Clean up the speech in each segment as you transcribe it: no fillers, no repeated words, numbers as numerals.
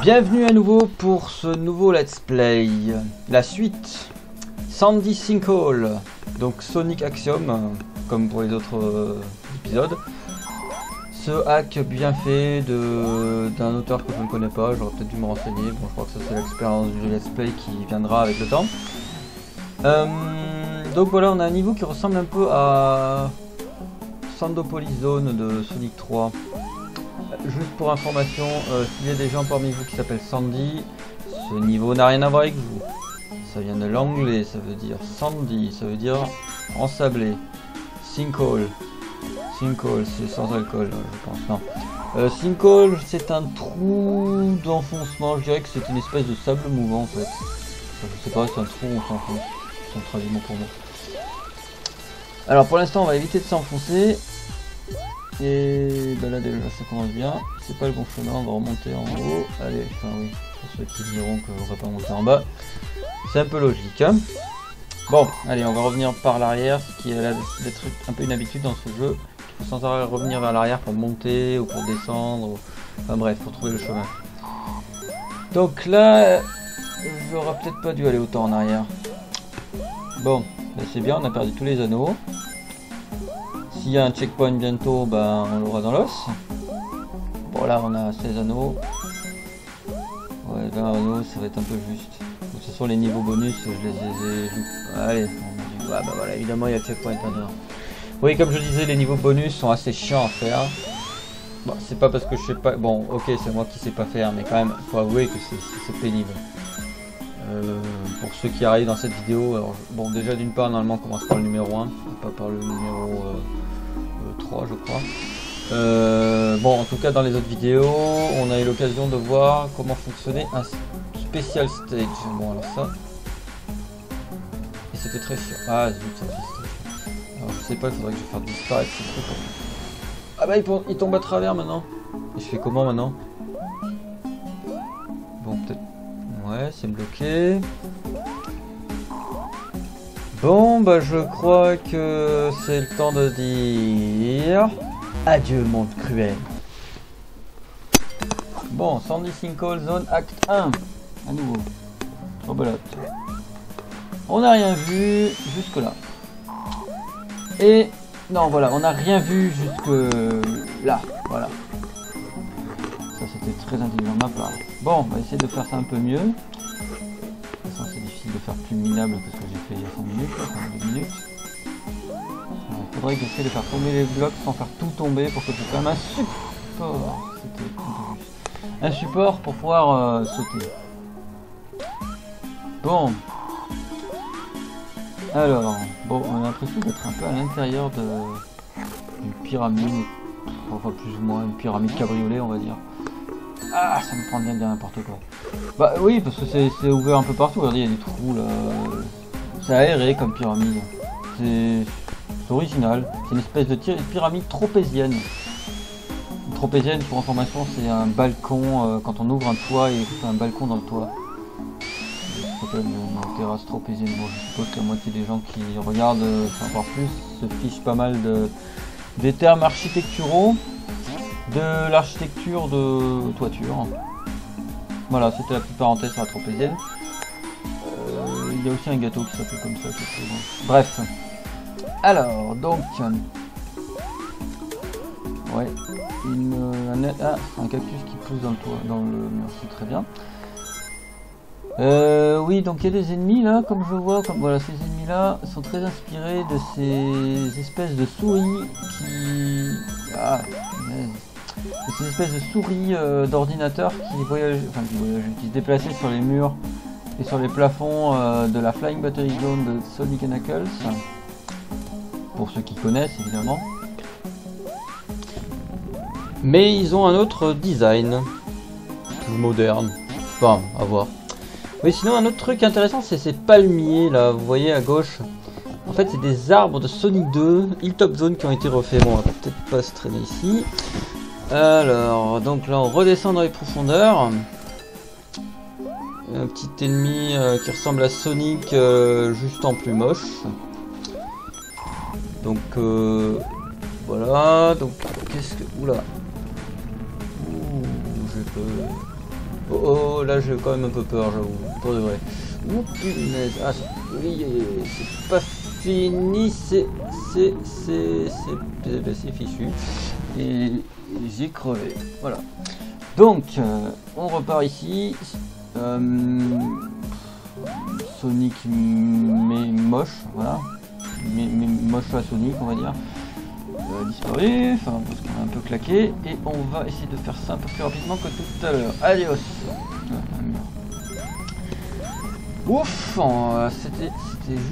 Bienvenue à nouveau pour ce nouveau let's play, la suite, Sandy Sinkhole, donc Sonic Axiom, comme pour les autres épisodes. Ce hack bien fait d'un auteur que je ne connais pas, j'aurais peut-être dû me renseigner, bon je crois que ça c'est l'expérience du let's play qui viendra avec le temps. Donc voilà, on a un niveau qui ressemble un peu à Sandopolis Zone de Sonic 3. Juste pour information, s'il y a des gens parmi vous qui s'appellent Sandy, ce niveau n'a rien à voir avec vous. Ça vient de l'anglais, ça veut dire Sandy, ça veut dire ensablé. Sinkhole. Sinkhole, c'est sans alcool, je pense. Non. Sinkhole, c'est un trou d'enfoncement. Je dirais que c'est une espèce de sable mouvant en fait. Enfin, je sais pas, c'est un trou où on s'enfonce. C'est un traduit pour moi. Alors pour l'instant, on va éviter de s'enfoncer. Et ben là déjà ça commence bien, c'est pas le bon chemin, on va remonter en haut, allez, enfin oui, pour ceux qui diront qu'on va pas monter en bas, c'est un peu logique hein. Bon, allez, on va revenir par l'arrière, ce qui est là d'être un peu une habitude dans ce jeu, il faut sans arrêt revenir vers l'arrière pour monter ou pour descendre, ou... enfin bref, pour trouver le chemin. Donc là, j'aurais peut-être pas dû aller autant en arrière. Bon, ben c'est bien, on a perdu tous les anneaux. S'il y a un checkpoint bientôt, ben, on l'aura dans l'os. Bon là on a 16 anneaux. Ouais 20 anneaux ça va être un peu juste. De toute façon les niveaux bonus je les ai... Allez, on dit... bah voilà évidemment il y a le checkpoint dedans. Oui comme je disais les niveaux bonus sont assez chiants à faire. Bon c'est pas parce que je sais pas... Bon ok c'est moi qui sais pas faire mais quand même faut avouer que c'est pénible. Pour ceux qui arrivent dans cette vidéo, alors, bon déjà d'une part normalement on commence par le numéro 1, pas par le numéro 3 je crois. Bon en tout cas dans les autres vidéos on a eu l'occasion de voir comment fonctionnait un special stage. Bon alors ça, et c'était très chiant. Ah zut ça existe. Alors je sais pas, il faudrait que je fasse disparaître ce truc. Ah bah il tombe à travers maintenant. Et je fais comment maintenant? Bon peut-être... Ouais, c'est bloqué. Bon, bah je crois que c'est le temps de dire... Adieu monde cruel. Bon, Sandy Sinkhole Zone Act 1. À nouveau. Rebelote. On n'a rien vu jusque là. Et... Non, voilà, on n'a rien vu jusque là. Voilà. Ça c'était très intelligent de ma part. Bon, on va essayer de faire ça un peu mieux. De toute façon c'est difficile de faire plus minable que ce que j'ai fait il y a 5 minutes, là, enfin 2 minutes. Il faudrait que j'essaie de faire tomber les blocs sans faire tout tomber pour que j'ai quand même un support. C'était un peu juste. Un support pour pouvoir sauter. Bon. Alors, bon, on a l'impression d'être un peu à l'intérieur d'une pyramide. Enfin plus ou moins une pyramide cabriolet on va dire. Ah ça me prend bien de dire n'importe quoi. Bah oui parce que c'est ouvert un peu partout, regardez il y a des trous là. C'est aéré comme pyramide. C'est original. C'est une espèce de pyramide tropézienne. Une tropézienne pour information c'est un balcon quand on ouvre un toit et c'est un balcon dans le toit. Ça s'appelle une terrasse tropézienne. Bon je suppose que la moitié des gens qui regardent encore plus se fichent pas mal des termes architecturaux. De l'architecture de toiture. Voilà, c'était la petite parenthèse sur la tropézienne. Il y a aussi un gâteau qui s'appelle comme ça. Bref. Alors, donc... Ouais. Un cactus qui pousse dans le toit, dans le mur, c'est très bien. Oui, donc il y a des ennemis là, comme je vois. Voilà, ces ennemis là sont très inspirés de ces espèces de souris qui... Ah, ces espèces de souris d'ordinateur qui voyagent, qui se déplaçaient sur les murs et sur les plafonds de la Flying Battery Zone de Sonic & Knuckles. Pour ceux qui connaissent évidemment. Mais ils ont un autre design. Plus moderne. Enfin, à voir. Oui, sinon un autre truc intéressant c'est ces palmiers là, vous voyez à gauche. En fait c'est des arbres de Sonic 2, Hilltop Zone qui ont été refaits. Bon on va peut-être pas se traîner ici. Alors, donc là on redescend dans les profondeurs. Un petit ennemi qui ressemble à Sonic, juste en plus moche. Donc voilà, donc qu'est-ce que... Oula. Ouh, j'ai peur. Oh, oh, là j'ai quand même un peu peur, j'avoue, pour de vrai. Oh punaise, ah oui, c'est pas fini, c'est fichu. Et j'ai crevé, voilà. Donc, on repart ici. Sonic mais moche, voilà. Mais moche à Sonic, on va dire. Disparu, enfin parce qu'on a un peu claqué. Et on va essayer de faire ça un peu plus rapidement que tout à l'heure. Adios. Ouf, c'était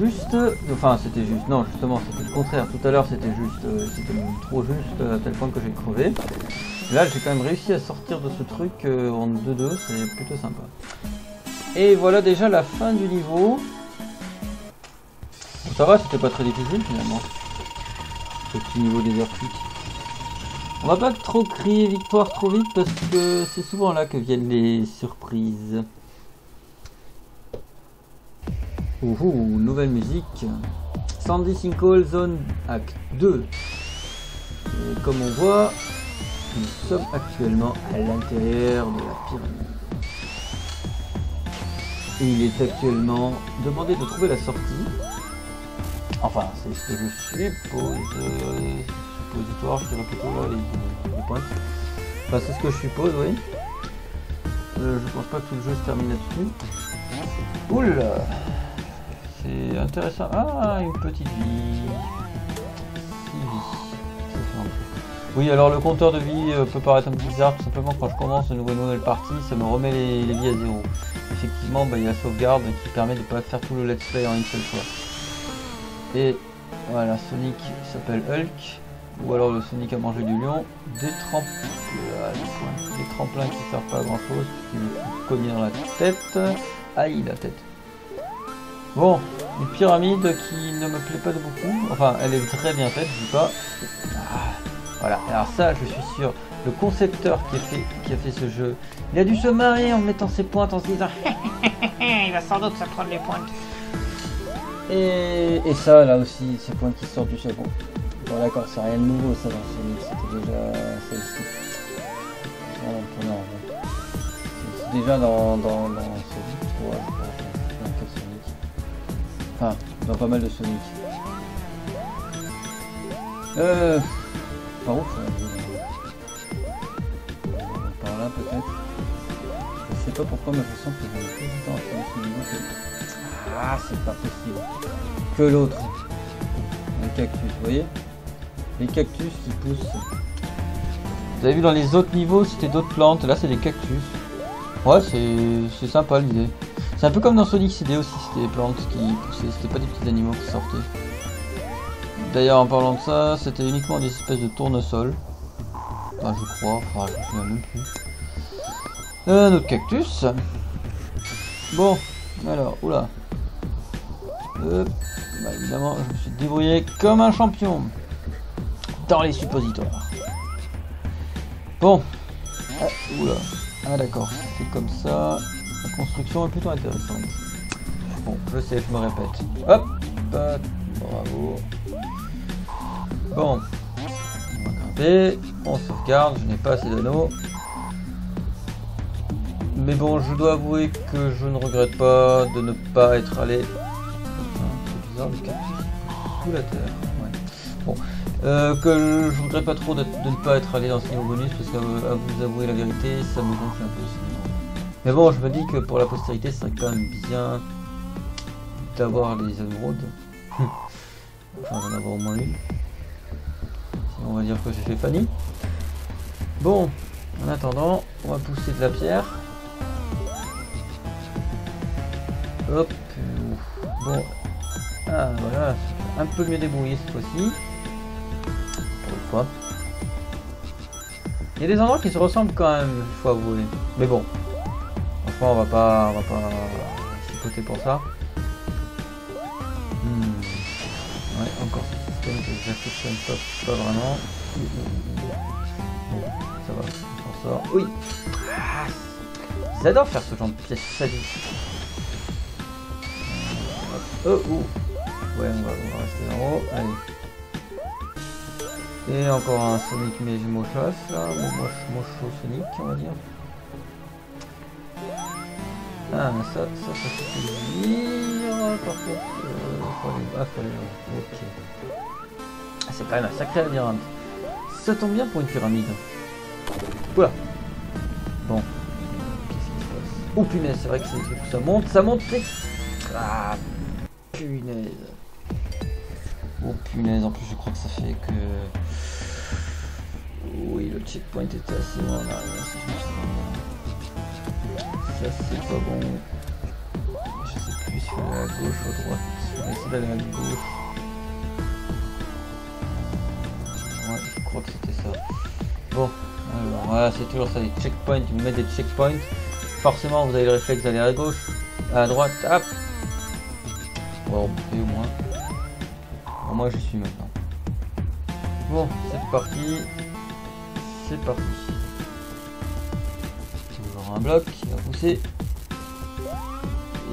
juste, enfin c'était juste, non justement c'était le contraire, tout à l'heure c'était juste, c'était même trop juste à tel point que j'ai crevé. Là j'ai quand même réussi à sortir de ce truc en 2-2, c'est plutôt sympa. Et voilà déjà la fin du niveau. Ça va, c'était pas très difficile finalement, ce petit niveau désertique. On va pas trop crier victoire trop vite parce que c'est souvent là que viennent les surprises. Nouvelle musique. Sandy Sinkhole Zone Act 2. Et comme on voit, nous sommes actuellement à l'intérieur de la pyramide. Et il est actuellement demandé de trouver la sortie. Enfin, c'est ce que je suppose. Suppositoire, je dirais plutôt là les points. Enfin, c'est ce que je suppose, oui. Je pense pas que tout le jeu se termine là-dessus. Oula! C'est intéressant. Ah, une petite vie. 6 vies. Oui, alors le compteur de vie peut paraître un peu bizarre, tout simplement quand je commence une nouvelle partie, ça me remet les vies à zéro. Effectivement, il y a la sauvegarde qui permet de ne pas faire tout le let's play en une seule fois. Et voilà, Sonic s'appelle Hulk, ou alors le Sonic a mangé du lion. Des tremplins qui servent pas à grand chose, qui me cognent dans la tête. Aïe, la tête. Bon, une pyramide qui ne me plaît pas de beaucoup. Enfin, elle est très bien faite, je dis pas. Ah, voilà, alors ça, je suis sûr, le concepteur qui a fait ce jeu, il a dû se marrer en mettant ses pointes en se disant il va sans doute se prendre les pointes. Et ça, là aussi, ces pointes qui sortent du chapeau. Bon, d'accord, c'est rien de nouveau, ça, dans Sonic, c'était déjà celle-ci. C'est déjà dans Sonic 3, je crois. Enfin, dans pas mal de Sonic. Par où par là peut-être. Je sais pas pourquoi, mais je sens que j'ai plus de temps à faire ce niveau que... Ah, c'est pas possible. Que l'autre. Un cactus, vous voyez? Les cactus qui poussent. Vous avez vu dans les autres niveaux, c'était d'autres plantes. Là, c'est des cactus. Ouais, c'est sympa l'idée. C'est un peu comme dans Sonic CD aussi, c'était des plantes qui poussaient, c'était pas des petits animaux qui sortaient. D'ailleurs, en parlant de ça, c'était uniquement des espèces de tournesols. Enfin, je crois, enfin, je me souviens même plus. Un autre cactus. Bon, alors, oula. Bah, évidemment, je me suis débrouillé comme un champion dans les suppositoires. Bon. Ah, oula. Ah, d'accord, c'est comme ça. La construction est plutôt intéressante. Bon, je sais, je me répète. Hop, bravo. Bon, on va grimper, on sauvegarde, je n'ai pas assez d'anneaux. Mais bon, je dois avouer que je ne regrette pas de ne pas être allé... C'est bizarre, le cactus sous la terre. Ouais. Bon, que je regrette pas trop de ne pas être allé dans ce niveau bonus, parce qu'à vous avouer la vérité, ça me gonfle un peu ce niveau. Mais bon, je me dis que pour la postérité, ce serait quand même bien d'avoir les émeraudes. Enfin, d'en avoir au moins une. Sinon, on va dire que j'ai fait Fanny. Bon, en attendant, on va pousser de la pierre. Hop. Bon. Ah, voilà. Un peu mieux débrouillé cette fois-ci. Pour une fois. Il y a des endroits qui se ressemblent quand même, il faut avouer. Mais bon. Franchement, on va pas chipoter pour ça. Ouais, encore ce système que j'affectionne pas vraiment. Bon, ça va, on s'en sort. Oui. Ils adorent faire ce genre de pièces sadiques. Oh, ouais, on va rester en haut. Allez. Et encore un Sonic mais mochasse là, mocho Sonic on va dire. Ah, ça fait plaisir. Par contre, faut aller là. Ok. Ah, c'est quand même un sacré labyrinthe. Ça tombe bien pour une pyramide. Voilà. Bon. Qu'est-ce qui se passe? Oh punaise, c'est vrai que c'est des trucs où ça monte, c'est... Ah, punaise. Oh punaise, en plus je crois que ça fait que... Oui, le checkpoint était assez loin là. Ça c'est pas bon. Je sais plus si je vais aller à gauche ou à droite. Je vais essayer d'aller à gauche. Ouais, je crois que c'était ça. Bon, alors voilà, c'est toujours ça, les checkpoints. Vous mettez des checkpoints. Forcément, vous avez le réflexe d'aller à gauche, à droite, hop. Bon, on fait au moins. Au moins, j'y suis maintenant. Bon, c'est parti. C'est parti. Toujours un bloc qui va pousser.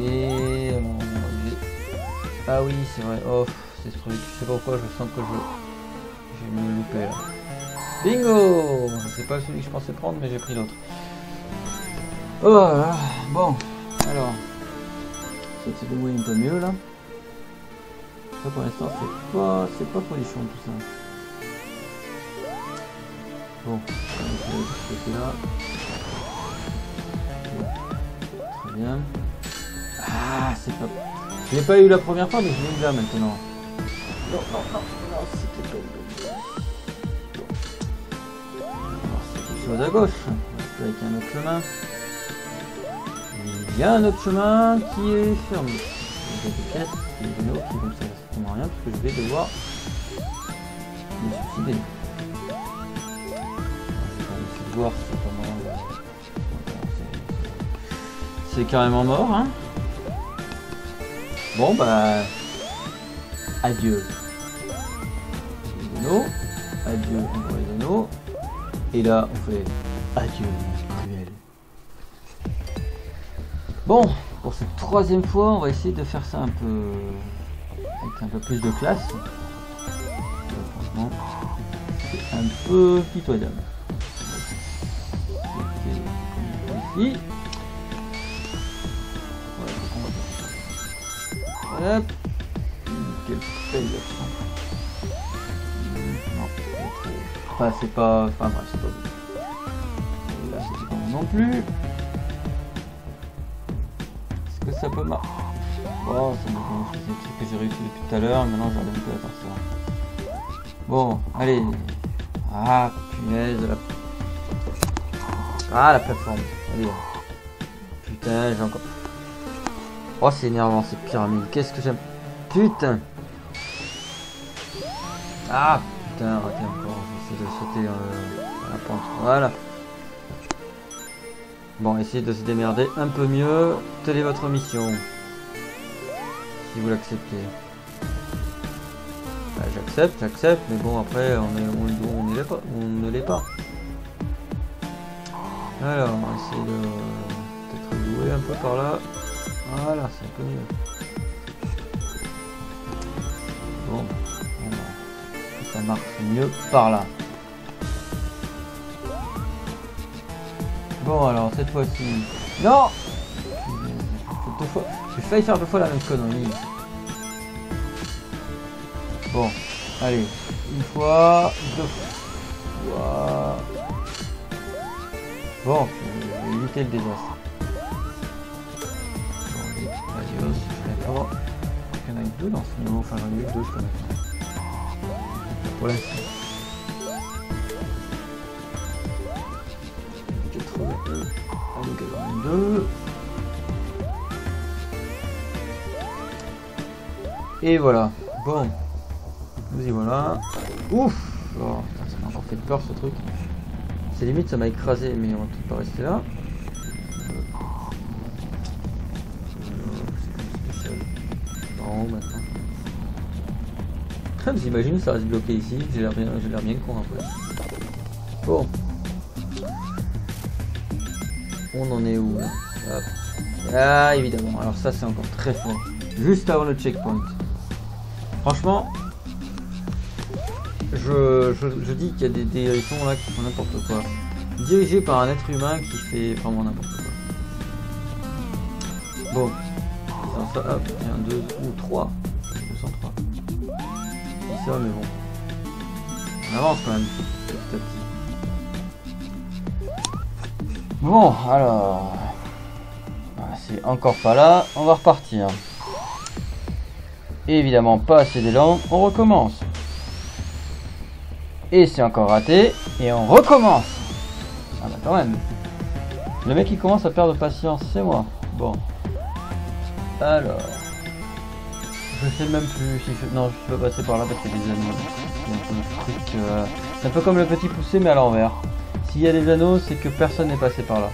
Et on va arriver. Ah oui, c'est vrai. Oh, c'est ce truc. Je sais pas pourquoi, je sens que je vais me louper là. Bingo! C'est pas celui que je pensais prendre, mais j'ai pris l'autre. Oh là, bon, alors, ça se débrouille un peu mieux là. Ça pour l'instant c'est pas folichon tout ça. Bon, on va ce côté là. Bon, très bien. Ah, c'est pas... Je l'ai pas eu la première fois, mais je l'ai eu là maintenant. Non, c'était pas une c'est quelque chose à gauche. Avec un autre chemin. Il y a un autre chemin qui est fermé. Il y a des pièces, des anneaux qui vont me servir strictement à rien parce que je vais devoir me suicider. Je vais essayer de voir si c'est pas mort. C'est carrément mort, hein. Bon bah... Adieu. Les anneaux. Adieu encore les anneaux. Et là on fait adieu cruel. Bon, pour cette troisième fois, on va essayer de faire ça un peu avec un peu plus de classe. Franchement, c'est un peu pitoyable. Ici. Hop. Quelle belle version. Non, enfin c'est pas. Enfin bref, c'est pas bon. Et là c'est pas bon non plus. Est-ce que ça peut marcher? Oh, ça me fait des trucs que j'ai réussi depuis tout à l'heure, maintenant j'arrive un peu à faire ça. Bon, allez. Ah, punaise. Ah, la plateforme. Allez. Putain, j'ai encore... Oh, c'est énervant cette pyramide. Qu'est-ce que j'aime. Putain. Ah, putain, arrêtez encore. J'essaie de sauter à la pente. Voilà. Bon, essayez de se démerder un peu mieux. Telle est votre mission. Si vous l'acceptez. Bah, j'accepte, mais bon, après, on ne l'est pas. Alors, on va essayer de peut-être jouer un peu par là. Voilà, c'est un peu mieux. Bon, ça marche mieux par là. Bon, alors cette fois-ci. Non! J'ai failli faire 2 fois la même connerie. Bon, allez. Une fois, 2 fois. Bon, je vais éviter le désastre. Adios, je vais avoir. Il y en a eu 2 dans ce niveau, enfin j'en ai eu 2 jusqu'à maintenant. Pour l'instant. 82. Et voilà. Bon. Nous y voilà. Ouf. Oh, ça m'a encore fait peur ce truc. C'est limite ça m'a écrasé, mais on va peut-être pas rester là. Non, maintenant. Vous imaginez ça va se bloquer ici. J'ai l'air bien con après. Bon. On en est où là? Hop. Ah évidemment, alors ça c'est encore très fort. Juste avant le checkpoint. Franchement, je dis qu'il y a des directions là qui font n'importe quoi. Dirigé par un être humain qui fait vraiment n'importe quoi. Bon. Ça, hop, 1, 2 ou 3. 203. C'est ça, mais bon. On avance quand même, petit à petit. Bon, alors. C'est encore pas là, on va repartir. Évidemment, pas assez d'élan, on recommence. Et c'est encore raté, et on recommence. Ah bah quand même. Le mec il commence à perdre patience, c'est moi. Bon. Alors. Je sais même plus si je... Non, je peux passer par là parce qu'il y a des anneaux. C'est un peu le truc... C'est un peu comme le petit poussé mais à l'envers. S'il y a des anneaux, c'est que personne n'est passé par là.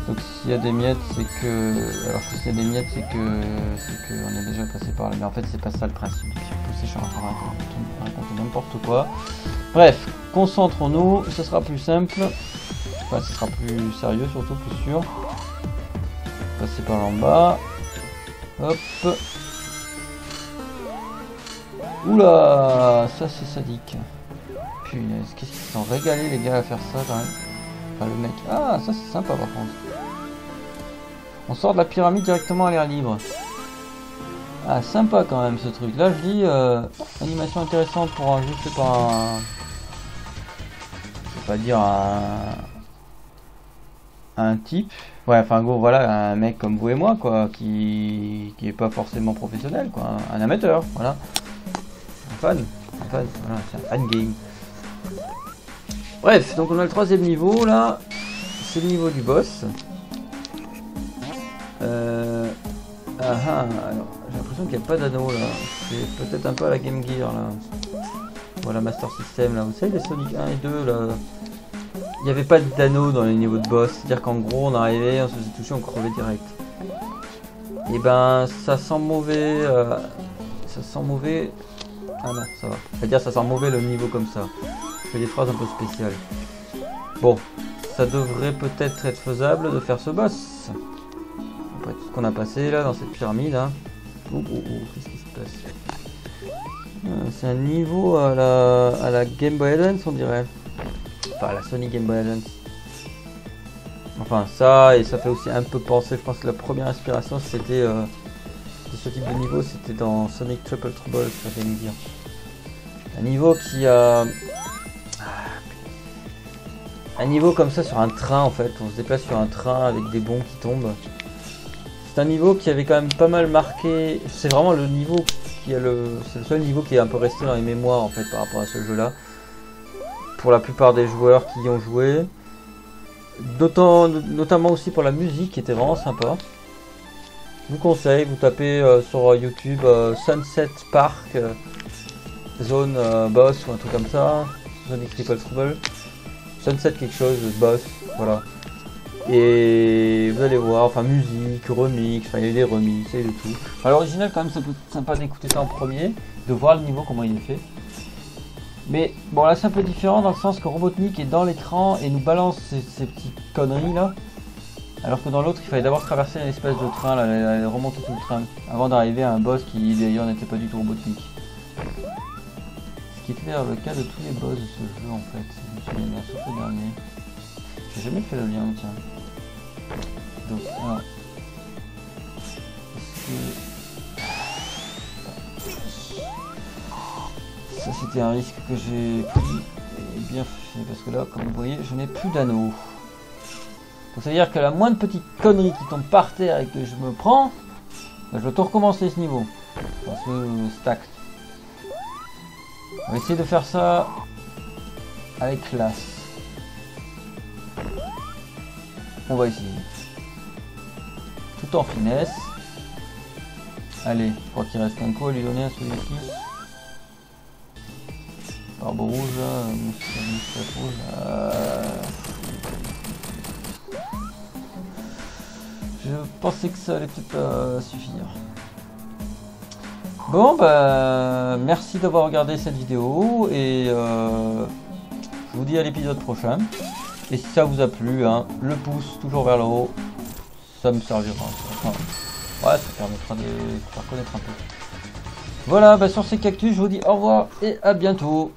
Donc s'il y a des miettes, c'est que... Alors que s'il y a des miettes, c'est que on est déjà passé par là. Mais en fait, c'est pas ça le principe du petit poussé. Je suis en train de raconter n'importe quoi. Bref, concentrons-nous. Ce sera plus simple. Enfin, ce sera plus sérieux, surtout plus sûr. Passer par là en bas. Hop. Oula, ça c'est sadique. Punaise, qu'est-ce qu'ils sont régalés les gars à faire ça quand même. Enfin le mec. Ah, ça c'est sympa par contre. On sort de la pyramide directement à l'air libre. Ah, sympa quand même ce truc. Là je dis animation intéressante pour un, je sais pas un... Je vais pas dire un type. Ouais, enfin gros, voilà, un mec comme vous et moi, quoi, qui est pas forcément professionnel, quoi, un amateur, voilà. Un fan, voilà, c'est un fan game. Bref, donc on a le 3e niveau, là, c'est le niveau du boss. Alors, j'ai l'impression qu'il n'y a pas d'anneau, là, c'est peut-être un peu à la Game Gear, là. Voilà, Master System, là, vous savez, les Sonic 1 et 2, là. Il n'y avait pas d'anneau dans les niveaux de boss, c'est-à-dire qu'en gros on arrivait, on se faisait toucher, on crevait direct. Et ben ça sent mauvais, Ah non, ça va. C'est-à-dire ça sent mauvais le niveau comme ça. Je fais des phrases un peu spéciales. Bon, ça devrait peut-être être faisable de faire ce boss. Après tout ce qu'on a passé là dans cette pyramide. Hein. Qu'est-ce qui se passe? C'est un niveau à la Game Boy Advance on dirait. Enfin la Sony Game Boy Advance. Enfin ça, et ça fait aussi un peu penser, je pense que la première inspiration c'était de ce type de niveau, c'était dans Sonic Triple Trouble sur Game Gear. Un niveau qui a... Un niveau comme ça sur un train en fait, on se déplace sur un train avec des bombes qui tombent. C'est un niveau qui avait quand même pas mal marqué, c'est vraiment le niveau qui a c'est le seul niveau qui est un peu resté dans les mémoires en fait par rapport à ce jeu là. Pour la plupart des joueurs qui y ont joué, notamment aussi pour la musique qui était vraiment sympa. Je vous conseille, vous tapez sur YouTube Sunset Park Zone Boss ou un truc comme ça, Sonic Triple Trouble, Sunset quelque chose, boss, voilà. Et vous allez voir, enfin musique, remix, enfin il y a des remix et de tout. À l'original quand même ça peut être sympa d'écouter ça en premier, de voir le niveau comment il est fait. Mais bon là c'est un peu différent dans le sens que Robotnik est dans l'écran et nous balance ces petites conneries là. Alors que dans l'autre il fallait d'abord traverser une espèce de train, là, remonter tout le train, avant d'arriver à un boss qui d'ailleurs n'était pas du tout Robotnik. Ce qui était le cas de tous les boss de ce jeu en fait, je me souviens bien, sauf le dernier. J'ai jamais fait le lien, tiens. Donc alors... Ça c'était un risque que j'ai pris et bien fait parce que là comme vous voyez je n'ai plus d'anneau. Donc ça veut dire que la moindre petite connerie qui tombe par terre et que je me prends, bah, je dois tout recommencer ce niveau. Dans ce stack. On va essayer de faire ça avec classe. On va essayer. Tout en finesse. Allez, je crois qu'il reste un coup à lui donner à celui-ci. Barbe rouge, moustache rouge. Je pensais que ça allait peut-être suffire. Bon, bah, merci d'avoir regardé cette vidéo et je vous dis à l'épisode prochain. Et si ça vous a plu, hein, le pouce toujours vers le haut, ça me servira. Enfin, ouais, ça permettra de faire connaître un peu. Voilà, bah, sur ces cactus, je vous dis au revoir et à bientôt.